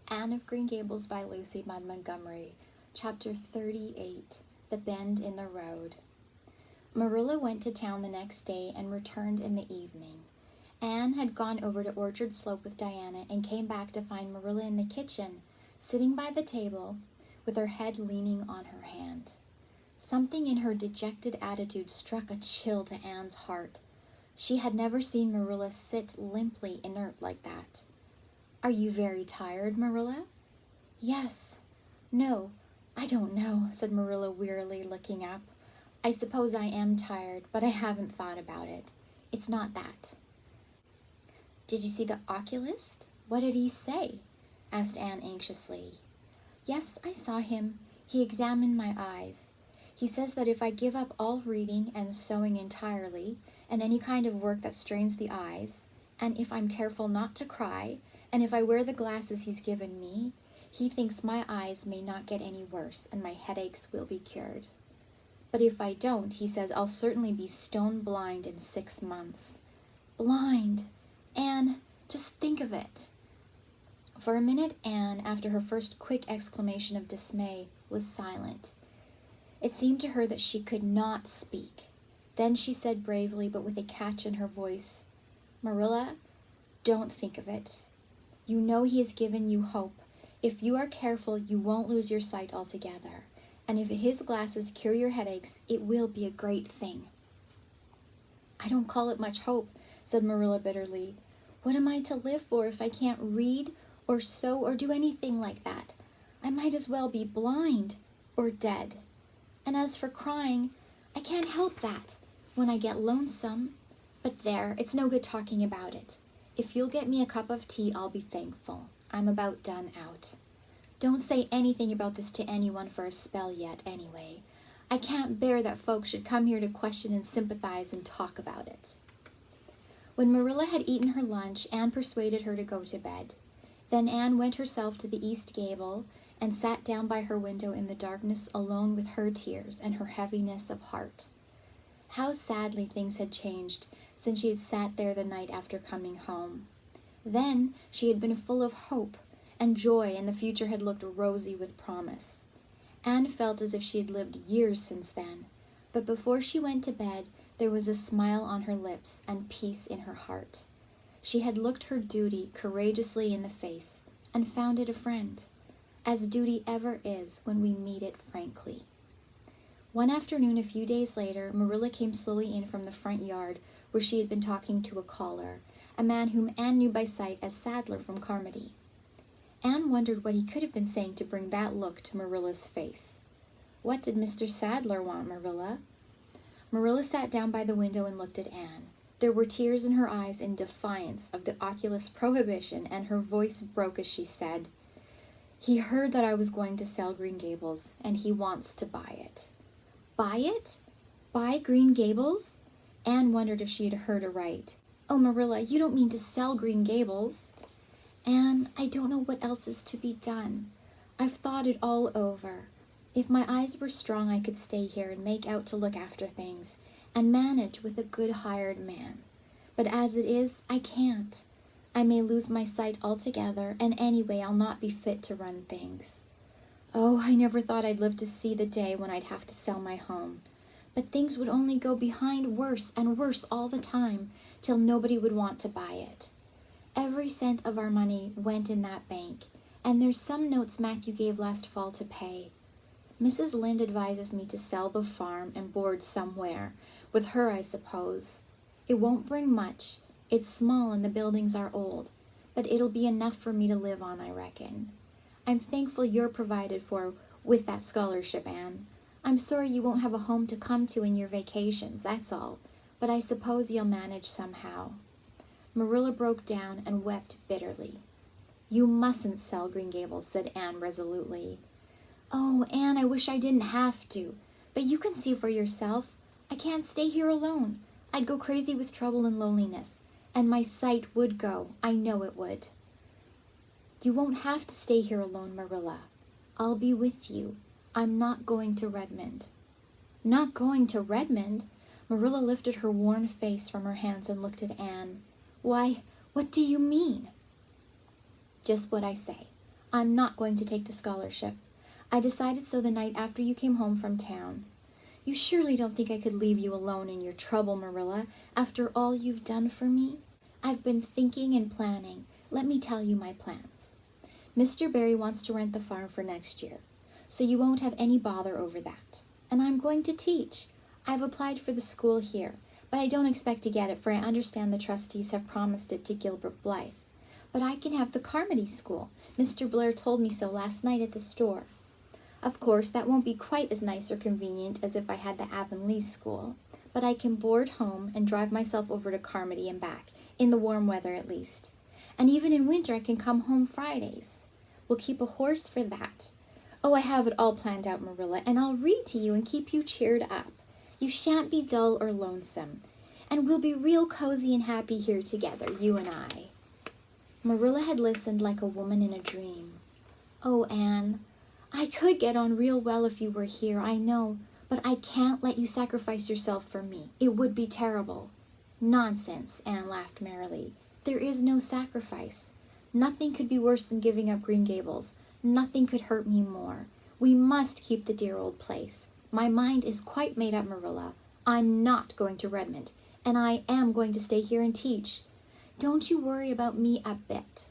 Anne of Green Gables by LM Montgomery, Chapter 38, The Bend in the Road. Marilla went to town the next day and returned in the evening. Anne had gone over to Orchard Slope with Diana and came back to find Marilla in the kitchen, sitting by the table, with her head leaning on her hand. Something in her dejected attitude struck a chill to Anne's heart. She had never seen Marilla sit limply inert like that. "Are you very tired, Marilla?" "Yes. No, I don't know," said Marilla wearily, looking up. "I suppose I am tired, but I haven't thought about it. It's not that." "Did you see the oculist? What did he say?" asked Anne anxiously. "Yes, I saw him. He examined my eyes. He says that if I give up all reading and sewing entirely, and any kind of work that strains the eyes, and if I'm careful not to cry, and if I wear the glasses he's given me, he thinks my eyes may not get any worse and my headaches will be cured. But if I don't, he says I'll certainly be stone blind in 6 months. Blind! Anne, just think of it." For a minute, Anne, after her first quick exclamation of dismay, was silent. It seemed to her that she could not speak. Then she said bravely, but with a catch in her voice, "Marilla, don't think of it. You know he has given you hope. If you are careful, you won't lose your sight altogether. And if his glasses cure your headaches, it will be a great thing." "I don't call it much hope," said Marilla bitterly. "What am I to live for if I can't read or sew or do anything like that? I might as well be blind or dead. And as for crying, I can't help that when I get lonesome. But there, it's no good talking about it. If you'll get me a cup of tea, I'll be thankful. I'm about done out. Don't say anything about this to anyone for a spell yet, anyway. I can't bear that folks should come here to question and sympathize and talk about it." When Marilla had eaten her lunch, Anne persuaded her to go to bed. Then Anne went herself to the east gable and sat down by her window in the darkness alone with her tears and her heaviness of heart. How sadly things had changed since she had sat there the night after coming home. Then she had been full of hope and joy, and the future had looked rosy with promise. Anne felt as if she had lived years since then, but before she went to bed, there was a smile on her lips and peace in her heart. She had looked her duty courageously in the face and found it a friend, as duty ever is when we meet it frankly. One afternoon, a few days later, Marilla came slowly in from the front yard where she had been talking to a caller, a man whom Anne knew by sight as Sadler from Carmody. Anne wondered what he could have been saying to bring that look to Marilla's face. "What did Mr. Sadler want, Marilla?" Marilla sat down by the window and looked at Anne. There were tears in her eyes in defiance of the oculist's prohibition, and her voice broke as she said, "He heard that I was going to sell Green Gables, and he wants to buy it." "Buy it? Buy Green Gables?" Anne wondered if she had heard aright. "Oh, Marilla, you don't mean to sell Green Gables?" "Anne, I don't know what else is to be done. I've thought it all over. If my eyes were strong, I could stay here and make out to look after things and manage with a good hired man. But as it is, I can't. I may lose my sight altogether, and anyway, I'll not be fit to run things. Oh, I never thought I'd live to see the day when I'd have to sell my home. But things would only go behind worse and worse all the time, till nobody would want to buy it. Every cent of our money went in that bank, and there's some notes Matthew gave last fall to pay. Mrs. Lynde advises me to sell the farm and board somewhere, with her, I suppose. It won't bring much. It's small and the buildings are old, but it'll be enough for me to live on, I reckon. I'm thankful you're provided for with that scholarship, Anne. I'm sorry you won't have a home to come to in your vacations, that's all, but I suppose you'll manage somehow." Marilla broke down and wept bitterly. "You mustn't sell Green Gables," said Anne resolutely. "Oh, Anne, I wish I didn't have to, but you can see for yourself. I can't stay here alone. I'd go crazy with trouble and loneliness, and my sight would go. I know it would." "You won't have to stay here alone, Marilla. I'll be with you. I'm not going to Redmond." "Not going to Redmond?" Marilla lifted her worn face from her hands and looked at Anne. "Why, what do you mean?" "Just what I say. I'm not going to take the scholarship. I decided so the night after you came home from town. You surely don't think I could leave you alone in your trouble, Marilla, after all you've done for me? I've been thinking and planning. Let me tell you my plans. Mr. Barry wants to rent the farm for next year, so you won't have any bother over that. And I'm going to teach. I've applied for the school here, but I don't expect to get it, for I understand the trustees have promised it to Gilbert Blythe. But I can have the Carmody School. Mr. Blair told me so last night at the store. Of course, that won't be quite as nice or convenient as if I had the Avonlea School, but I can board home and drive myself over to Carmody and back, in the warm weather at least. And even in winter I can come home Fridays. We'll keep a horse for that. Oh, I have it all planned out, Marilla, and I'll read to you and keep you cheered up. You shan't be dull or lonesome, and we'll be real cozy and happy here together, you and I. Marilla had listened like a woman in a dream. Oh, Anne, I could get on real well if you were here, I know, but I can't let you sacrifice yourself for me. It would be terrible. Nonsense, Anne laughed merrily. There is no sacrifice. Nothing could be worse than giving up Green Gables. Nothing could hurt me more. We must keep the dear old place. My mind is quite made up, Marilla. I'm not going to Redmond, and I am going to stay here and teach. Don't you worry about me a bit.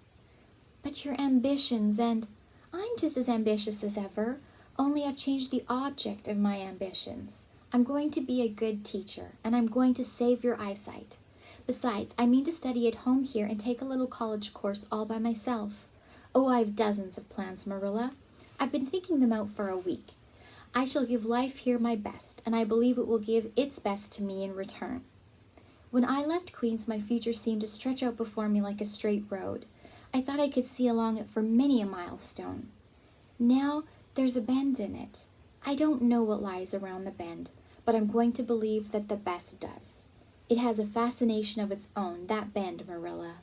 But your ambitions, and I'm just as ambitious as ever, only I've changed the object of my ambitions. I'm going to be a good teacher, and I'm going to save your eyesight. Besides, I mean to study at home here and take a little college course all by myself. Oh, I've dozens of plans, Marilla. I've been thinking them out for a week. I shall give life here my best, and I believe it will give its best to me in return. When I left Queen's, my future seemed to stretch out before me like a straight road. I thought I could see along it for many a milestone. Now there's a bend in it. I don't know what lies around the bend, but I'm going to believe that the best does. It has a fascination of its own, that bend, Marilla.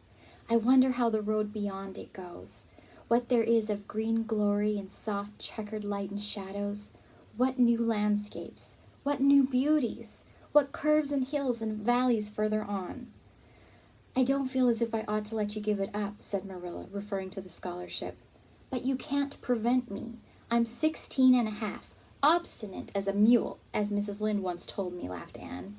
I wonder how the road beyond it goes, what there is of green glory and soft checkered light and shadows, what new landscapes, what new beauties, what curves and hills and valleys further on. I don't feel as if I ought to let you give it up, said Marilla, referring to the scholarship. But you can't prevent me. I'm 16 and a half, obstinate as a mule, as Mrs. Lynde once told me, laughed Anne.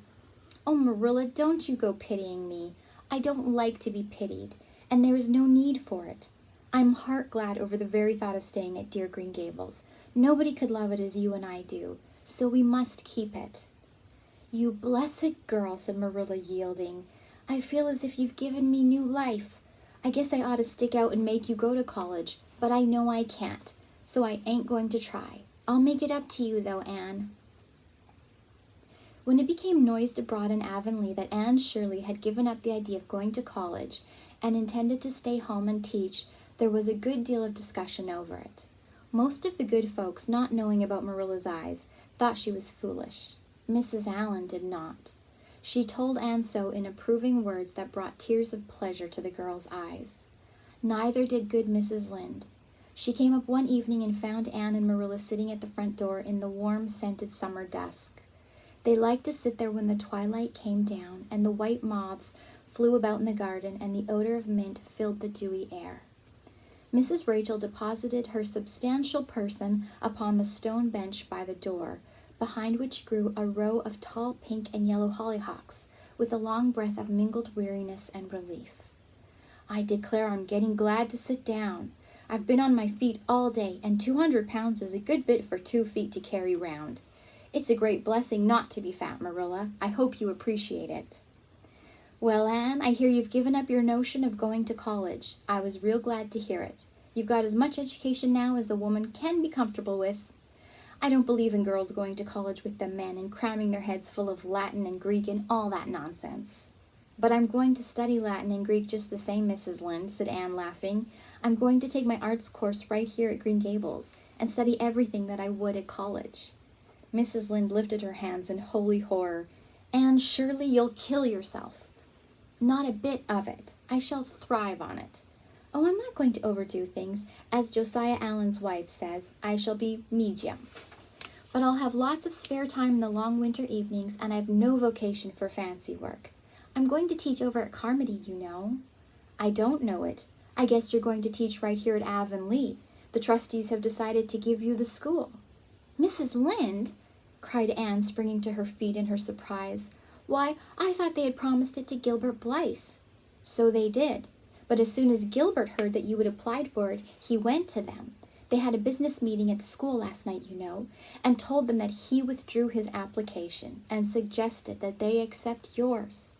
Oh, Marilla, don't you go pitying me. I don't like to be pitied, and there is no need for it. I'm heart glad over the very thought of staying at dear Green Gables. Nobody could love it as you and I do, so we must keep it. You blessed girl, said Marilla, yielding. I feel as if you've given me new life. I guess I ought to stick out and make you go to college, but I know I can't, so I ain't going to try. I'll make it up to you, though, Anne. When it became noised abroad in Avonlea that Anne Shirley had given up the idea of going to college and intended to stay home and teach, there was a good deal of discussion over it. Most of the good folks, not knowing about Marilla's eyes, thought she was foolish. Mrs. Allan did not. She told Anne so in approving words that brought tears of pleasure to the girl's eyes. Neither did good Mrs. Lynde. She came up one evening and found Anne and Marilla sitting at the front door in the warm, scented summer dusk. They liked to sit there when the twilight came down and the white moths flew about in the garden and the odor of mint filled the dewy air. Mrs. Rachel deposited her substantial person upon the stone bench by the door, behind which grew a row of tall pink and yellow hollyhocks, with a long breath of mingled weariness and relief. I declare I'm getting glad to sit down. I've been on my feet all day, and 200 pounds is a good bit for 2 feet to carry round. It's a great blessing not to be fat, Marilla. I hope you appreciate it. Well, Anne, I hear you've given up your notion of going to college. I was real glad to hear it. You've got as much education now as a woman can be comfortable with. I don't believe in girls going to college with the men and cramming their heads full of Latin and Greek and all that nonsense. But I'm going to study Latin and Greek just the same, Mrs. Lynde, said Anne, laughing. I'm going to take my arts course right here at Green Gables and study everything that I would at college. Mrs. Lynde lifted her hands in holy horror. Anne, surely you'll kill yourself. Not a bit of it. I shall thrive on it. Oh, I'm not going to overdo things. As Josiah Allen's wife says, I shall be medium. But I'll have lots of spare time in the long winter evenings, and I've no vocation for fancy work. I'm going to teach over at Carmody, you know. I don't know it. I guess you're going to teach right here at Avonlea. The trustees have decided to give you the school." "Mrs. Lynde!" cried Anne, springing to her feet in her surprise. "Why, I thought they had promised it to Gilbert Blythe." "So they did. But as soon as Gilbert heard that you had applied for it, he went to them. They had a business meeting at the school last night, you know, and told them that he withdrew his application and suggested that they accept yours.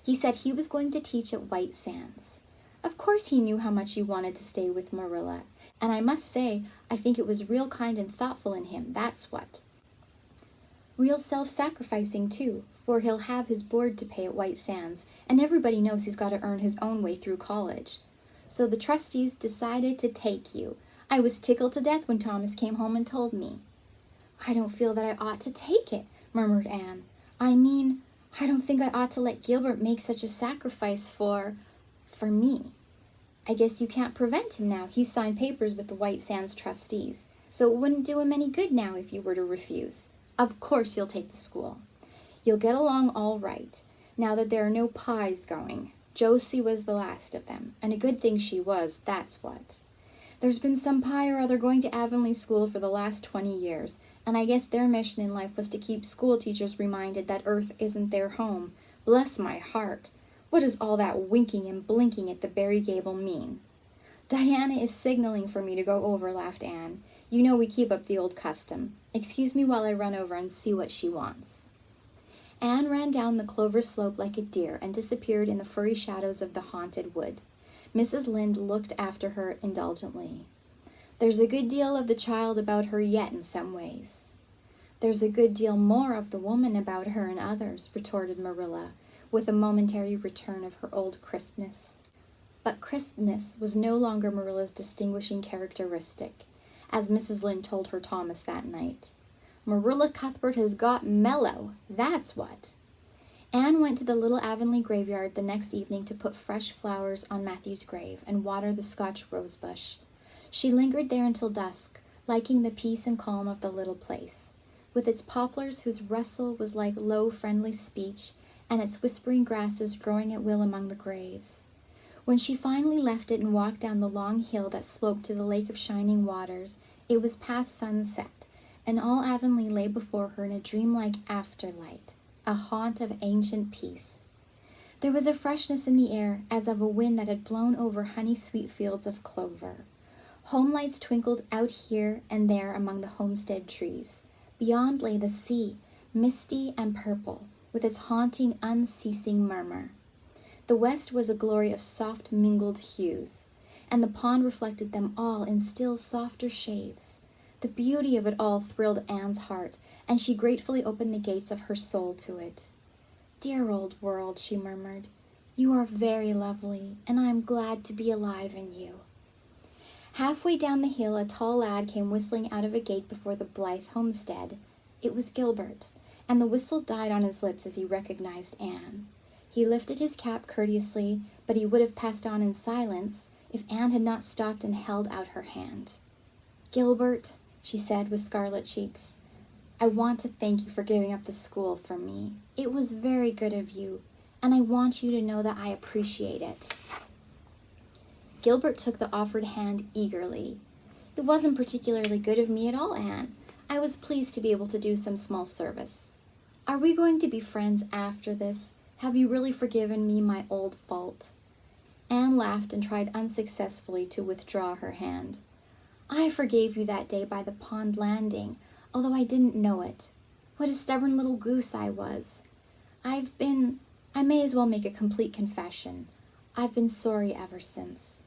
He said he was going to teach at White Sands. Of course he knew how much you wanted to stay with Marilla, and I must say I think it was real kind and thoughtful in him, that's what. Real self-sacrificing, too, for he'll have his board to pay at White Sands, and everybody knows he's got to earn his own way through college. So the trustees decided to take you. I was tickled to death when Thomas came home and told me." "I don't feel that I ought to take it," murmured Anne. "I mean, I don't think I ought to let Gilbert make such a sacrifice for me. I guess you can't prevent him now. He's signed papers with the White Sands trustees, so it wouldn't do him any good now if you were to refuse. Of course you'll take the school. You'll get along all right, now that there are no pies going. Josie was the last of them, and a good thing she was, that's what. There's been some pie or other going to Avonlea School for the last 20 years, and I guess their mission in life was to keep school teachers reminded that Earth isn't their home. Bless my heart. What does all that winking and blinking at the Berry Gable mean?" "Diana is signaling for me to go over," laughed Anne. "You know we keep up the old custom. Excuse me while I run over and see what she wants." Anne ran down the clover slope like a deer and disappeared in the furry shadows of the haunted wood. Mrs. Lynde looked after her indulgently. "There's a good deal of the child about her yet in some ways." "There's a good deal more of the woman about her in others," retorted Marilla, with a momentary return of her old crispness. But crispness was no longer Marilla's distinguishing characteristic, as Mrs. Lynde told her Thomas that night. "Marilla Cuthbert has got mellow, that's what." Anne went to the little Avonlea graveyard the next evening to put fresh flowers on Matthew's grave and water the Scotch rosebush. She lingered there until dusk, liking the peace and calm of the little place, with its poplars whose rustle was like low, friendly speech, and its whispering grasses growing at will among the graves. When she finally left it and walked down the long hill that sloped to the Lake of Shining Waters, it was past sunset, and all Avonlea lay before her in a dreamlike afterlight, a haunt of ancient peace. There was a freshness in the air, as of a wind that had blown over honey-sweet fields of clover. Home lights twinkled out here and there among the homestead trees. Beyond lay the sea, misty and purple, with its haunting, unceasing murmur. The west was a glory of soft mingled hues, and the pond reflected them all in still softer shades. The beauty of it all thrilled Anne's heart, and she gratefully opened the gates of her soul to it. "Dear old world," she murmured, "you are very lovely, and I am glad to be alive in you." Halfway down the hill, a tall lad came whistling out of a gate before the Blythe homestead. It was Gilbert, and the whistle died on his lips as he recognized Anne. He lifted his cap courteously, but he would have passed on in silence if Anne had not stopped and held out her hand. "Gilbert," she said with scarlet cheeks, "I want to thank you for giving up the school for me. It was very good of you, and I want you to know that I appreciate it." Gilbert took the offered hand eagerly. "It wasn't particularly good of me at all, Anne. I was pleased to be able to do some small service. Are we going to be friends after this? Have you really forgiven me my old fault?" Anne laughed and tried unsuccessfully to withdraw her hand. "I forgave you that day by the pond landing, although I didn't know it. What a stubborn little goose I was. I may as well make a complete confession. I've been sorry ever since."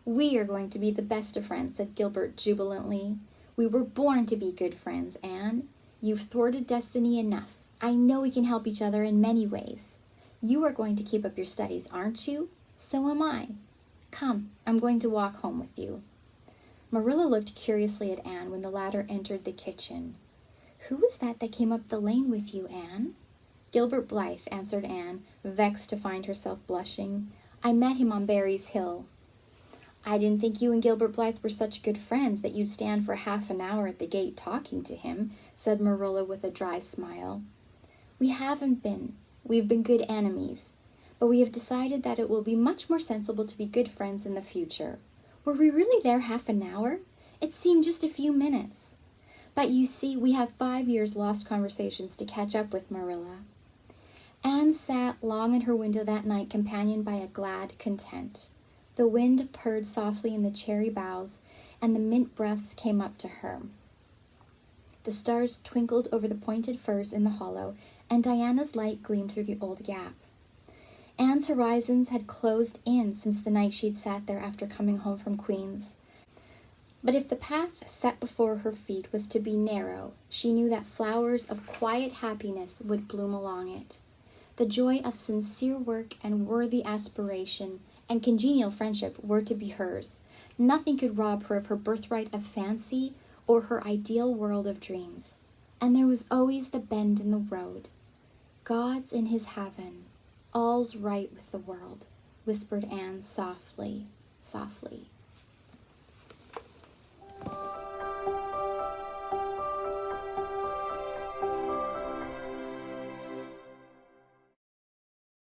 "We are going to be the best of friends," said Gilbert jubilantly. "We were born to be good friends, Anne. You've thwarted destiny enough. I know we can help each other in many ways. You are going to keep up your studies, aren't you? So am I. Come, I'm going to walk home with you." Marilla looked curiously at Anne when the latter entered the kitchen. "Who was that came up the lane with you, Anne?" "Gilbert Blythe," answered Anne, vexed to find herself blushing. "I met him on Barry's Hill." "I didn't think you and Gilbert Blythe were such good friends that you'd stand for half an hour at the gate talking to him," said Marilla with a dry smile. "We haven't been. We've been good enemies. But we have decided that it will be much more sensible to be good friends in the future. Were we really there half an hour? It seemed just a few minutes. But you see, we have 5 years' lost conversations to catch up with, Marilla. Anne sat long in her window that night, companioned by a glad content. The wind purred softly in the cherry boughs, and the mint breaths came up to her. The stars twinkled over the pointed firs in the hollow, and Diana's light gleamed through the old gap. Anne's horizons had closed in since the night she'd sat there after coming home from Queen's. But if the path set before her feet was to be narrow, she knew that flowers of quiet happiness would bloom along it. The joy of sincere work and worthy aspiration and congenial friendship were to be hers. Nothing could rob her of her birthright of fancy or her ideal world of dreams. And there was always the bend in the road. God's in his heaven. All's right with the world, whispered Anne softly, softly.